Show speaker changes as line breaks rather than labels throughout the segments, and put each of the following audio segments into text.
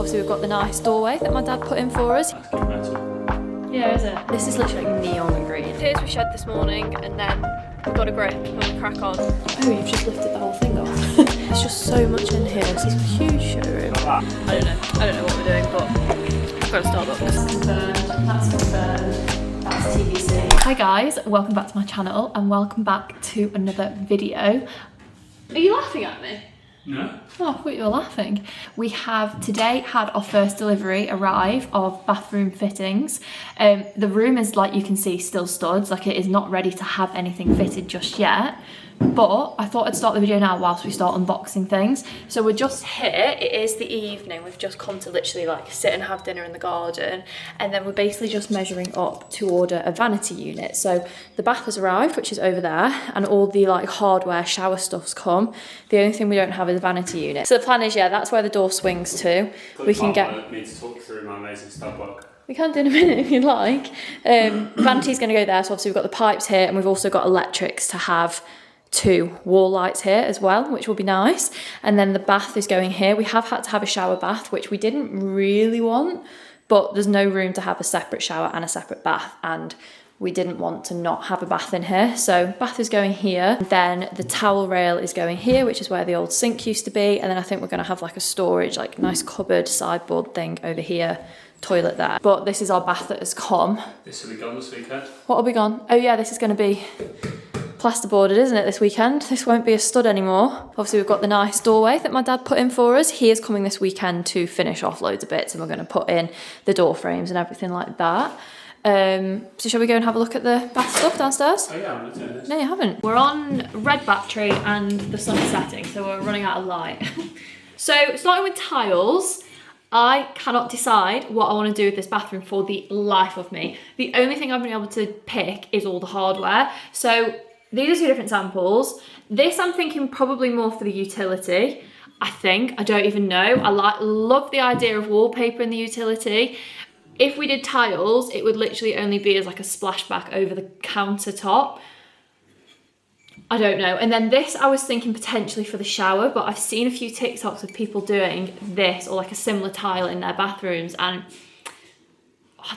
Obviously we've got the nice doorway that my dad put in for us.
That's good metal.
Yeah, is it? This is literally like neon and green. Here's we shed this morning and then we've got a grip and we'll crack on. Oh, you've just lifted the whole thing off. There's just so much in here. This is a huge showroom. I don't know what we're doing, but we've got a Starbucks. That's confirmed. That's TBC. Hi guys, welcome back to my channel and welcome back to another video. Are you laughing at me?
No.
Oh, I thought you were laughing. We have today had our first delivery arrive of bathroom fittings. The room is, like you can see, still studs, like it is not ready to have anything fitted just yet. But I thought I'd start the video now whilst we start unboxing things. So we're just here, it is the evening, we've just come to literally like sit and have dinner in the garden, and then we're basically just measuring up to order a vanity unit. So the bath has arrived, which is over there, and all the like hardware shower stuff's come. The only thing we don't have is a vanity unit. So the plan is, yeah, that's where the door swings to. We can get...
me to talk through my amazing Starbucks.
We can do in a minute if you'd like. Vanity's going to go there, so obviously we've got the pipes here, and we've also got electrics to have 2 wall lights here as well, which will be nice. And then the bath is going here. We have had to have a shower bath, which we didn't really want, but there's no room to have a separate shower and a separate bath, and we didn't want to not have a bath in here. So bath is going here. Then the towel rail is going here, which is where the old sink used to be. And then I think we're going to have like a storage, like nice cupboard sideboard thing over here, toilet there. But this is our bath that has come.
This will be gone this weekend.
What will be gone? Oh yeah, this is going to be plasterboarded, isn't it, this weekend? This won't be a stud anymore. Obviously we've got the nice doorway that my dad put in for us. He is coming this weekend to finish off loads of bits, and we're going to put in the door frames and everything like that. So shall we go and have a look at the bath stuff downstairs?
Oh yeah, I'm not doing this.
No, you haven't. We're on red battery and the sun is setting, so we're running out of light. So starting with tiles, I cannot decide what I want to do with this bathroom for the life of me. The only thing I've been able to pick is all the hardware. So these are 2 different samples. This I'm thinking probably more for the utility. I don't even know. I love the idea of wallpaper in the utility. If we did tiles, it would literally only be as like a splashback over the countertop. I don't know. And then this I was thinking potentially for the shower, but I've seen a few TikToks of people doing this or like a similar tile in their bathrooms, and I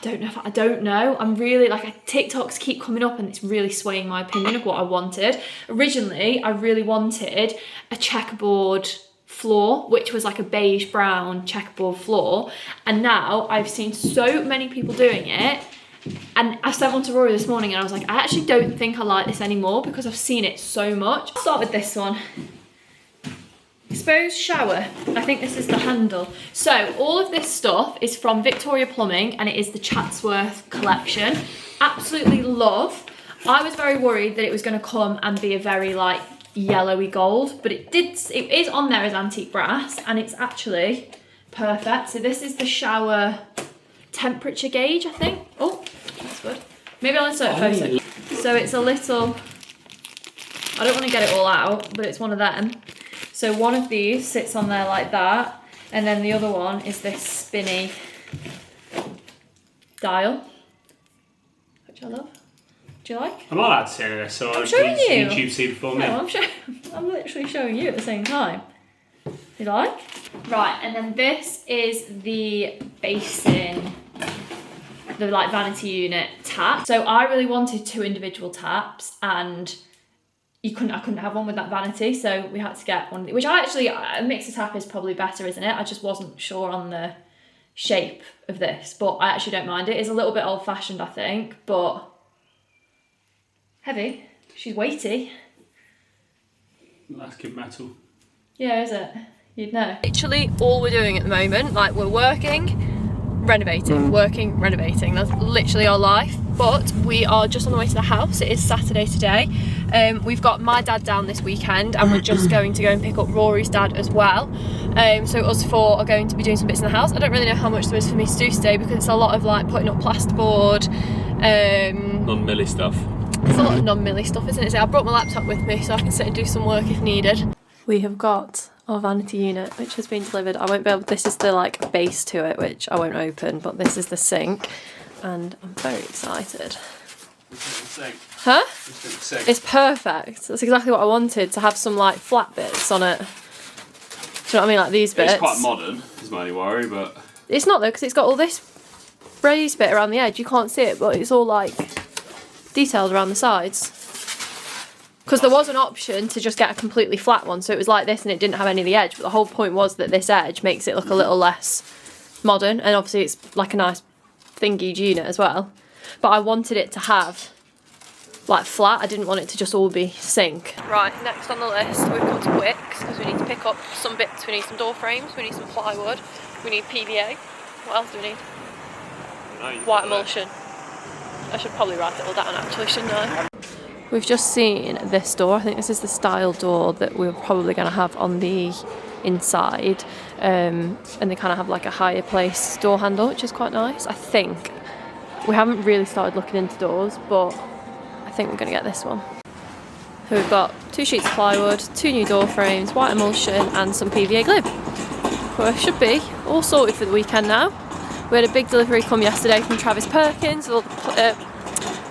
don't know. I'm really like, TikToks keep coming up and it's really swaying my opinion of what I wanted. Originally, I really wanted a checkerboard floor, which was like a beige brown checkerboard floor, and now I've seen so many people doing it, and I sent one to Rory this morning and I was like, I actually don't think I like this anymore because I've seen it so much. I'll start with this one. Exposed shower. I think this is the handle. So all of this stuff is from Victoria Plumbing and it is the Chatsworth collection. Absolutely love. I was very worried that it was going to come and be a very like yellowy gold, but it is on there as antique brass and it's actually perfect. So this is the shower temperature gauge, I think. Oh, that's good. Maybe I'll insert a photo. So it's a little, I don't want to get it all out, but it's one of them. So one of these sits on there like that, and then the other one is this spinny dial, which I love. Do you like?
I'm not allowed to say this, so
I'm showing you.
YouTube see before me.
No, I'm literally showing you at the same time. You like? Right, and then this is the basin, the like vanity unit tap. So I really wanted 2 individual taps, and I couldn't have one with that vanity, so we had to get one, which a mixer tap is probably better, isn't it? I just wasn't sure on the shape of this, but I actually don't mind it. It's a little bit old-fashioned, I think, but heavy. She's weighty.
That's good metal.
Yeah, is it? You'd know. Literally all we're doing at the moment, like we're working, renovating, working, renovating. That's literally our life. But we are just on the way to the house. It is Saturday today. We've got my dad down this weekend and we're just going to go and pick up Rory's dad as well. So us 4 are going to be doing some bits in the house. I don't really know how much there is for me to do today because it's a lot of like putting up plasterboard.
Non-milly stuff.
It's a lot of non-milly stuff, isn't it? So I brought my laptop with me so I can sit and do some work if needed. We have got our vanity unit which has been delivered. I won't be able, this is the like base to it which I won't open, but this is the sink. And I'm very excited. Huh? It's perfect. That's exactly what I wanted, to have some like flat bits on it. you know what I mean? Like these bits.
It's quite modern, is my only worry, but...
It's not though, because it's got all this raised bit around the edge. You can't see it, but it's all like detailed around the sides. Because there was an option to just get a completely flat one, so it was like this and it didn't have any of the edge, but the whole point was that this edge makes it look a little less modern, and obviously it's like a nice thingy unit as well. But I wanted it to have like flat, I didn't want it to just all be sink. Right, next on the list we've come to Wicks because we need to pick up some bits. We need some door frames, we need some plywood, we need PVA. What else do we need? White emulsion. I should probably write it all down actually, shouldn't I? We've just seen this door. I think this is the style door that we're probably going to have on the inside. And they kind of have like a higher place door handle, which is quite nice. I think. We haven't really started looking into doors, but I think we're going to get this one. So we've got 2 sheets of plywood, 2 new door frames, white emulsion and some PVA glue. Well, it should be all sorted for the weekend now. We had a big delivery come yesterday from Travis Perkins. All the,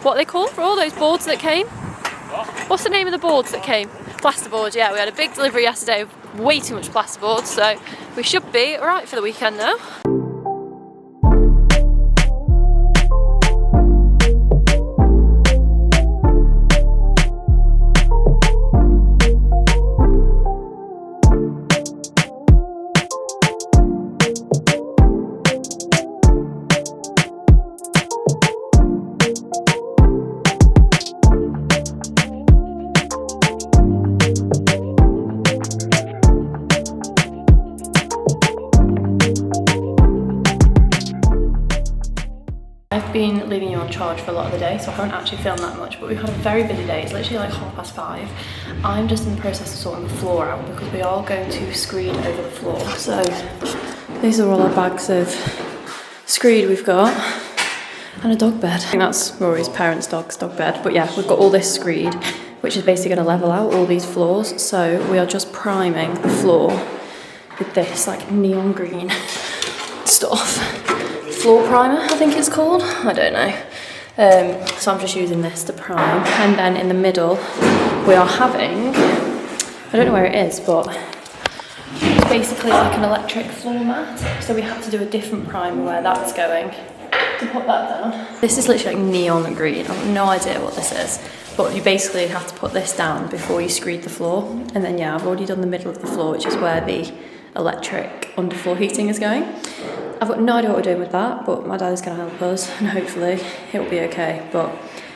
what are they called for all those boards that came? What's the name of the boards that came? Plasterboards, yeah. We had a big delivery yesterday of way too much plasterboard, so we should be alright for the weekend now. I've been leaving you on charge for a lot of the day, so I haven't actually filmed that much, but we've had a very busy day. It's literally like 5:30. I'm just in the process of sorting the floor out because we are going to screed over the floor. So these are all our bags of screed we've got, and a dog bed. I think that's Rory's parents' dog bed, but yeah, we've got all this screed, which is basically going to level out all these floors. So we are just priming the floor with this like neon green stuff. Floor primer, I think it's called. I don't know. So I'm just using this to prime. And then in the middle, we are having, I don't know where it is, but it's basically like an electric floor mat. So we have to do a different primer where that's going to put that down. This is literally like neon green. I have no idea what this is. But you basically have to put this down before you screed the floor. And then yeah, I've already done the middle of the floor, which is where the electric underfloor heating is going. I've got no idea what we're doing with that, but my dad is going to help us and hopefully it'll be okay, but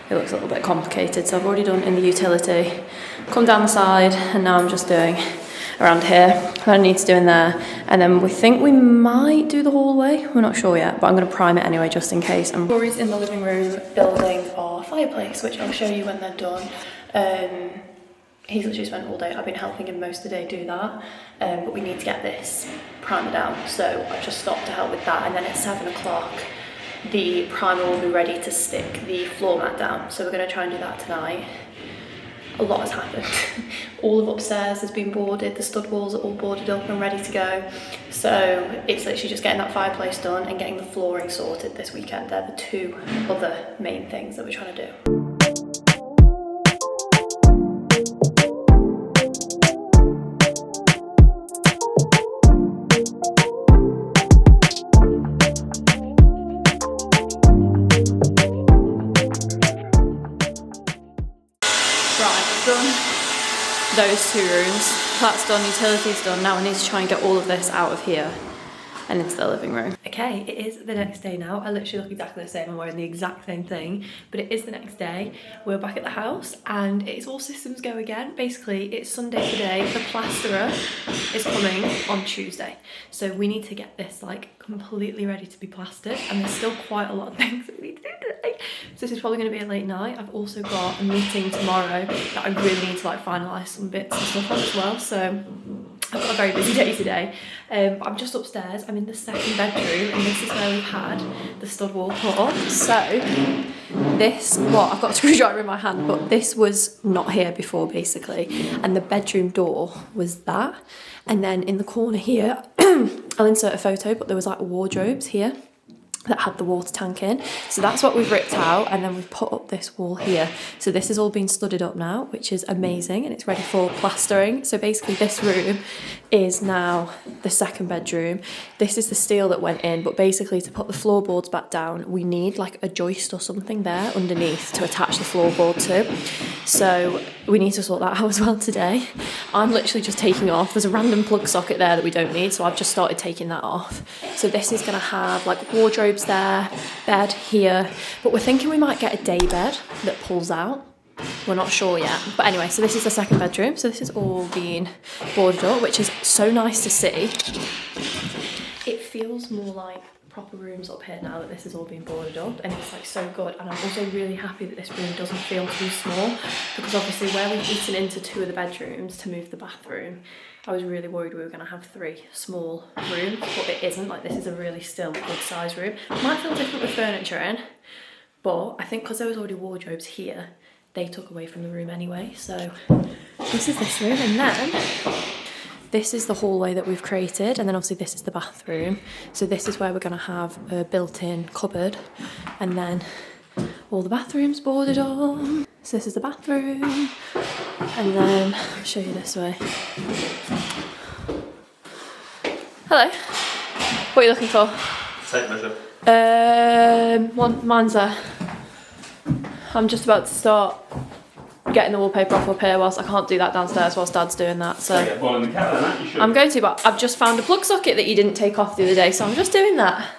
it looks a little bit complicated. So I've already done in the utility, come down the side, and now I'm just doing around here. I need to do in there, and then we think we might do the hallway. We're not sure yet, but I'm going to prime it anyway just in case. And Rory's in the living room building our fireplace, which I'll show you when they're done. He's literally spent all day, I've been helping him most of the day do that, but we need to get this primer down, so I've just stopped to help with that, and then at 7 o'clock the primer will be ready to stick the floor mat down, so we're going to try and do that tonight. A lot has happened. All of upstairs has been boarded, the stud walls are all boarded up and ready to go, so it's literally just getting that fireplace done and getting the flooring sorted this weekend. They're the 2 other main things that we're trying to do. Those 2 rooms, that's done, utility's done. Now I need to try and get all of this out of here and into the living room. Okay, it is the next day now. I literally look exactly the same. I'm wearing the exact same thing, but it is the next day. We're back at the house and it's all systems go again. Basically, it's Sunday today. The plasterer is coming on Tuesday. So we need to get this like completely ready to be plastered, and there's still quite a lot of things that we need to do today. So this is probably going to be a late night. I've also got a meeting tomorrow that I really need to like finalise some bits and stuff on as well. So I've got a very busy day today. I'm just upstairs. I'm in the 2nd bedroom, and this is where we've had the stud wall put up. So this, well, I've got a screwdriver in my hand, but this was not here before basically, and the bedroom door was that. And then in the corner here, I'll insert a photo, but there was like wardrobes here. that had the water tank in. So that's what we've ripped out, and then we've put up this wall here. So this has all been studded up now, which is amazing, and it's ready for plastering. So basically this room is now the second bedroom. This is the steel that went in, but basically to put the floorboards back down, we need like a joist or something there underneath to attach the floorboard to. So we need to sort that out as well today. I'm literally just taking off. There's a random plug socket there that we don't need, so I've just started taking that off. So this is gonna have like wardrobes there, bed here, but we're thinking we might get a day bed that pulls out. We're not sure yet. But anyway, so this is the second bedroom. So this is all being boarded up, which is so nice to see. It feels more like proper rooms up here now that this has all been boarded up, and it's like so good. And I'm also really happy that this room doesn't feel too small, because obviously where we've eaten into 2 of the bedrooms to move the bathroom, I was really worried we were going to have 3 small rooms, but it isn't. Like, this is a really still good size room. It might feel different with furniture in, but I think because there was already wardrobes here, they took away from the room anyway. So this is this room, and then this is the hallway that we've created, and then obviously this is the bathroom. So this is where we're going to have a built-in cupboard, and then all the bathrooms boarded up. So this is the bathroom, and then I'll show you this way. Hello. What are you looking for?
Tape measure.
Mine's there. I'm just about to start getting the wallpaper off up here whilst I can't do that downstairs whilst Dad's doing that. So
Get a ball in the cat, then, you should.
I'm going to, but I've just found a plug socket that you didn't take off the other day, so I'm just doing that.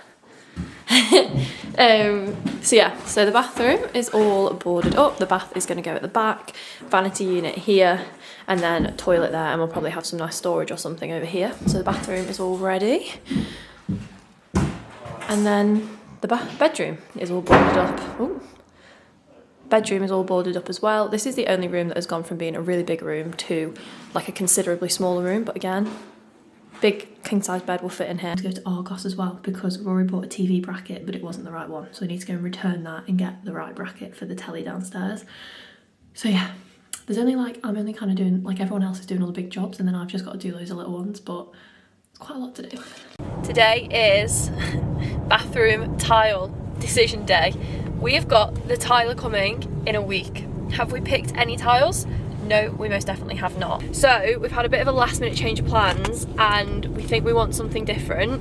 So yeah, so the bathroom is all boarded up. The bath is going to go at the back, vanity unit here, and then a toilet there, and we'll probably have some nice storage or something over here. So the bathroom is all ready. And then the bedroom is all boarded up. Ooh. Bedroom is all boarded up as well. This is the only room that has gone from being a really big room to like a considerably smaller room, but again, big king size bed will fit in here. To go to Argos as well, because Rory bought a TV bracket but it wasn't the right one, so we need to go and return that and get the right bracket for the telly downstairs. So yeah, there's only like, I'm only kind of doing, like everyone else is doing all the big jobs, and then I've just got to do loads of little ones, but it's quite a lot to do. Today is bathroom tile decision day. We have got the tiler coming in a week. Have we picked any tiles? No, we most definitely have not. So we've had a bit of a last minute change of plans, and we think we want something different.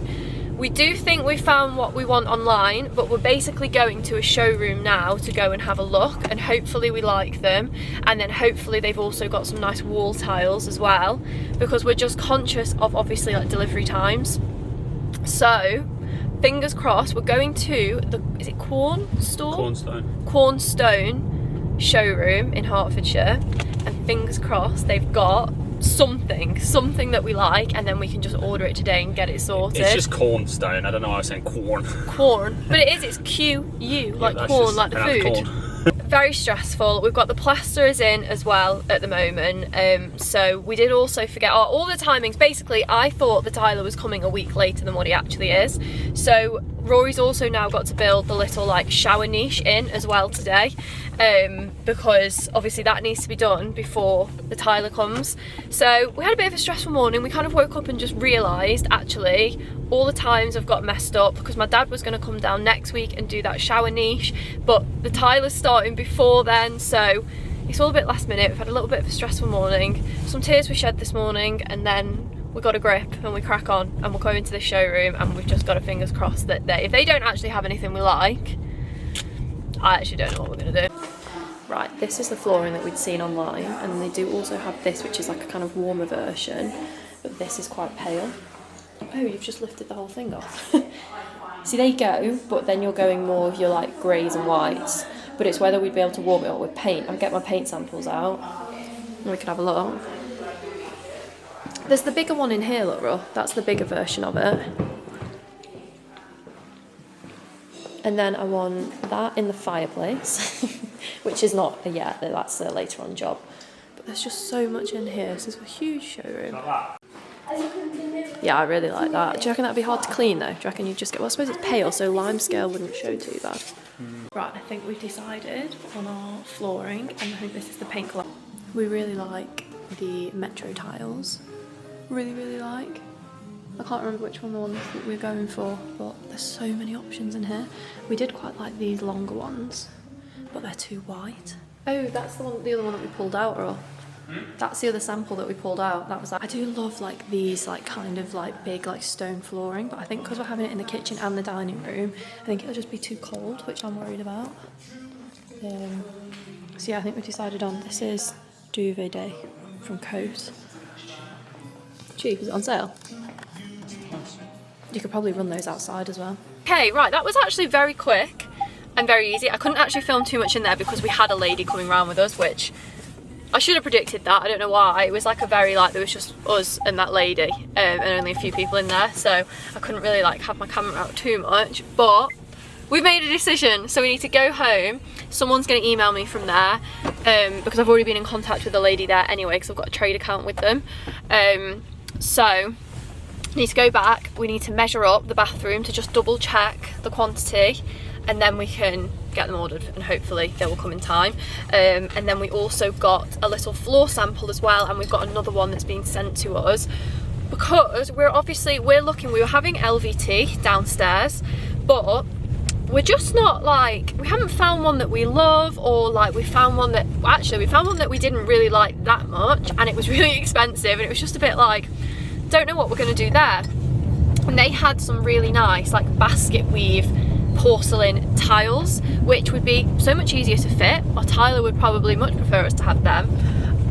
We do think we found what we want online, but we're basically going to a showroom now to go and have a look, and hopefully we like them, and then hopefully they've also got some nice wall tiles as well, because we're just conscious of obviously like delivery times. So fingers crossed, we're going to the, is it Cornstone showroom in Hertfordshire, and fingers crossed they've got something that we like, and then we can just order it today and get it sorted.
It's just cornstone. I don't know why I was saying corn.
Corn, but it is, it's Q-U, like
yeah,
corn, like the food.
Corn.
Very stressful. We've got the plasterers in as well at the moment, so we did also forget all the timings. Basically, I thought the tiler was coming a week later than what he actually is, so Rory's also now got to build the little like shower niche in as well today, because obviously that needs to be done before the tiler comes. So we had a bit of a stressful morning. We kind of woke up and just realised actually all the times have got messed up, because my dad was going to come down next week and do that shower niche, but the tiler's starting before then, so it's all a bit last minute. We've had a little bit of a stressful morning, some tears we shed this morning, and then we got a grip and we crack on, and we'll go into the showroom, and we've just got our fingers crossed that if they don't actually have anything we like, I actually don't know what we're going to do. Right, this is the flooring that we'd seen online, and they do also have this, which is like a kind of warmer version, but this is quite pale. Oh, you've just lifted the whole thing off. See, there you go, but then you're going more of your like greys and whites, but it's whether we'd be able to warm it up with paint. I'll get my paint samples out and we can have a look. There's the bigger one in here, look, Ro. That's the bigger version of it. And then I want that in the fireplace, which is not yet, that's a later on job. But there's just so much in here. This is a huge showroom. Yeah, I really like that. Do you reckon that'd be hard to clean though? Do you reckon you'd just get, well, I suppose it's pale, so lime scale wouldn't show too bad. Right, I think we've decided on our flooring, and I think this is the paint colour. We really like the Metro tiles. Really like. I can't remember which one the one that we're going for, but there's so many options in here. We did quite like these longer ones, but they're too wide. Oh, that's the other one that we pulled out, or that's the other sample that we pulled out. That was like, I do love like these like kind of like big like stone flooring, but I think because we're having it in the kitchen and the dining room, I think it'll just be too cold, which I'm worried about. So yeah, I think we decided on this is Duvet Day from Coat. Cheap, is it on sale? You could probably run those outside as well. Okay, right, that was actually very quick and very easy. I couldn't actually film too much in there because we had a lady coming around with us, which I should have predicted that. I don't know why. It was like a very like, there was just us and that lady and only a few people in there, so I couldn't really like have my camera out too much, but we've made a decision, so we need to go home. Someone's going to email me from there because I've already been in contact with the lady there anyway because I've got a trade account with them. So we need to go back, we need to measure up the bathroom to just double check the quantity, and then we can get them ordered and hopefully they will come in time. And then we also got a little floor sample as well, and we've got another one that's being sent to us because we're looking, we were having LVT downstairs, but we're just not like, we haven't found one that we love, or like we found one that we didn't really like that much, and it was really expensive, and it was just a bit like, don't know what we're going to do there. And they had some really nice like basket weave porcelain tiles, which would be so much easier to fit. Our tiler would probably much prefer us to have them,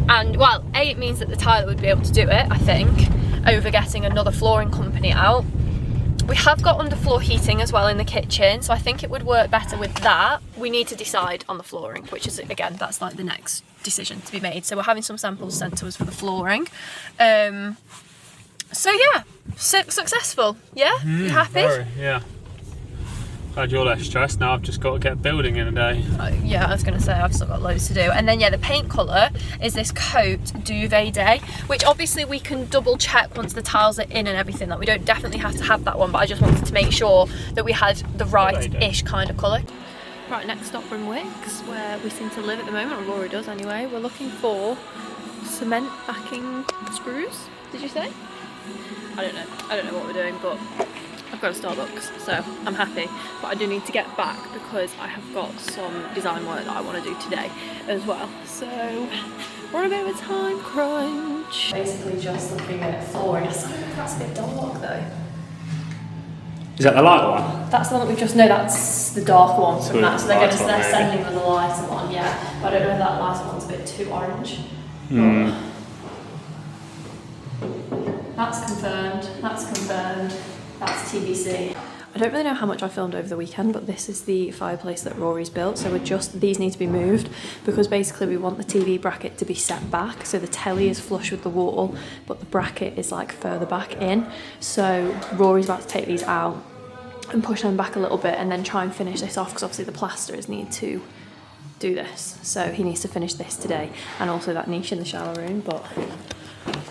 and well, A, it means that the tiler would be able to do it, I think, over getting another flooring company out. We have got underfloor heating as well in the kitchen, so I think it would work better with that. We need to decide on the flooring, which is, again, that's like the next decision to be made. So we're having some samples sent to us for the flooring. So yeah, successful. Yeah, you happy?
Very, yeah. Glad you're less stressed. Now I've just got to get building in a day.
Yeah, I was going to say I've still got loads to do. And then yeah, the paint colour is this Coat Duvet Day, which obviously we can double check once the tiles are in and everything, that we don't definitely have to have that one, but I just wanted to make sure that we had the right-ish kind of colour. Right, next stop we're in Wicks, where we seem to live at the moment, or Rory does anyway. We're looking for cement backing screws, did you say? I don't know what we're doing, but I've got a Starbucks, so I'm happy. But I do need to get back because I have got some design work that I want to do today as well. So we're on a bit of a time crunch. Basically just looking at flooring. I still think that's a bit dark though.
Is that the light one?
That's the one that we just know, that's the dark one from that. So they're sending us the lighter one, yeah. But I don't know if that lighter one's a bit too orange. That's confirmed, that's TBC. I don't really know how much I filmed over the weekend, but this is the fireplace that Rory's built. So these need to be moved because basically we want the TV bracket to be set back. So the telly is flush with the wall, but the bracket is like further back in. So Rory's about to take these out and push them back a little bit and then try and finish this off because obviously the plasterers need to do this. So he needs to finish this today, and also that niche in the shower room, but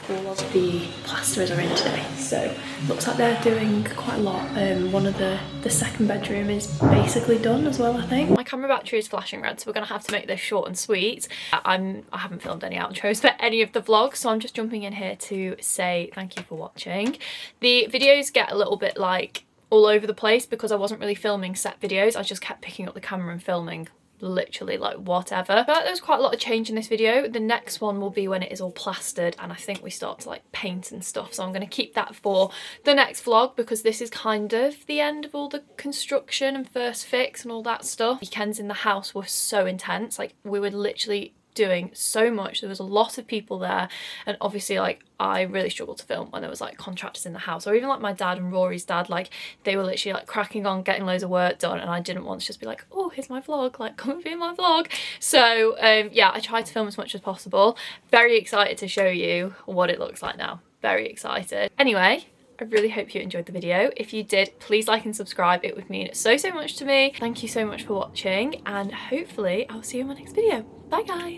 all of the plasterers are in today, so looks like they're doing quite a lot. One of the second bedroom is basically done as well, I think. My camera battery is flashing red, so we're gonna have to make this short and sweet. I haven't filmed any outros for any of the vlogs, so I'm just jumping in here to say thank you for watching. The videos get a little bit like all over the place because I wasn't really filming set videos. I just kept picking up the camera and filming literally like whatever. But there's quite a lot of change in this video. The next one will be when it is all plastered and I think we start to like paint and stuff, so I'm going to keep that for the next vlog because this is kind of the end of all the construction and first fix and all that stuff. Weekends in the house were so intense, like we were literally doing so much. There was a lot of people there, and obviously like I really struggled to film when there was like contractors in the house, or even like my dad and Rory's dad, like they were literally like cracking on getting loads of work done, and I didn't want to just be like, oh, here's my vlog, like come and be in my vlog. So yeah, I tried to film as much as possible. Very excited to show you what it looks like now. Very excited. Anyway, I really hope you enjoyed the video. If you did, please like and subscribe. It would mean so much to me. Thank you so much for watching, and hopefully I'll see you in my next video. Bye guys.